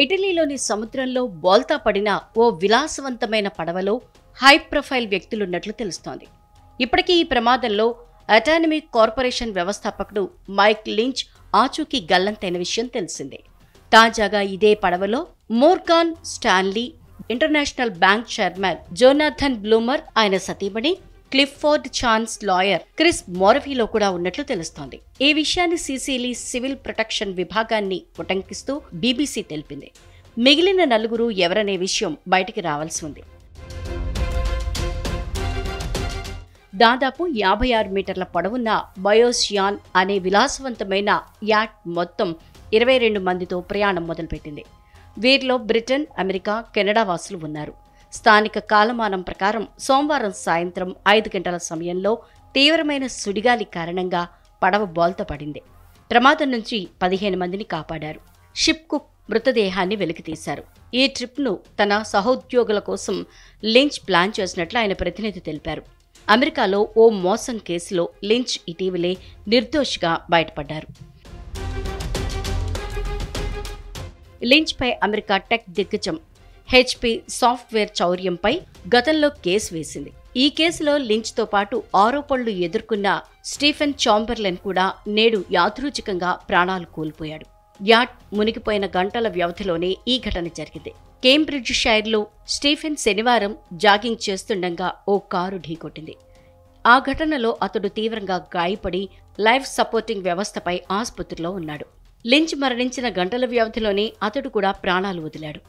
ఇటలీలోని సముద్రంలో బోల్తా పడిన ఓ విలాసవంతమైన పడవలో హై ప్రొఫైల్ వ్యక్తులున్నట్లు తెలుస్తోంది. ఇప్పటికీ ఈ ప్రమాదంలో అటానమీ కార్పొరేషన్ వ్యవస్థాపకుడు మైక్ లించ్ ఆచూకీ గల్లంతైన విషయం తెలిసిందే. తాజాగా ఇదే పడవలో Morgan Stanley, international bank chairman Jonathan bloomer, ఆయన సతీమణి క్లిఫోర్డ్ ఛాన్స్ లాయర్ క్రిస్ మోరఫీలో కూడా ఉన్నట్లు తెలుస్తోంది. ఈ విషయాన్ని సిసిలీ సివిల్ ప్రొటెక్షన్ విభాగాన్ని ఉటంకిస్తూ బీబీసీ తెలిపింది. మిగిలిన నలుగురు ఎవరనే విషయం బయటికి రావాల్సి ఉంది. దాదాపు 56 మీటర్ల పొడవున్న బయోసియాన్ అనే విలాసవంతమైన యాట్ మొత్తం 22 మందితో ప్రయాణం మొదలుపెట్టింది. వీరిలో బ్రిటన్, అమెరికా, కెనడా వాసులు ఉన్నారు. స్థానిక కాలమానం ప్రకారం సోమవారం సాయంత్రం 5 గంటల సమయంలో తీవ్రమైన సుడిగాలి కారణంగా పడవ బోల్తా పడింది. ప్రమాదం నుంచి 15 మందిని కాపాడారు. షిప్ కుక్ మృతదేహాన్ని వెలికితీశారు. ఈ ట్రిప్ను తన సహోద్యోగుల కోసం లించ్ ప్లాన్ చేసినట్లు ఆయన ప్రతినిధి తెలిపారు. అమెరికాలో ఓ మోసం కేసులో లించ్ ఇటీవలే నిర్దోషిగా బయటపడ్డారు. లించ్పై అమెరికా టెక్ దిగ్గజం HP సాఫ్ట్వేర్ చౌర్యంపై గతంలో కేసు వేసింది. ఈ కేసులో లించ్తో పాటు ఆరోపణలు ఎదుర్కొన్న స్టీఫెన్ చాంబర్లెన్ కూడా నేడు యాదృచ్ఛికంగా ప్రాణాలు కోల్పోయాడు. యాట్ మునిగిపోయిన గంటల వ్యవధిలోనే ఈ ఘటన జరిగింది. కేంబ్రిడ్జ్ షైర్లో స్టీఫెన్ శనివారం జాగింగ్ చేస్తుండగా ఓ కారు ఢీకొట్టింది. ఆ ఘటనలో అతడు తీవ్రంగా గాయపడి లైఫ్ సపోర్టింగ్ వ్యవస్థపై ఆసుపత్రిలో ఉన్నాడు. లించ్ మరణించిన గంటల వ్యవధిలోనే అతడు కూడా ప్రాణాలు వదిలాడు.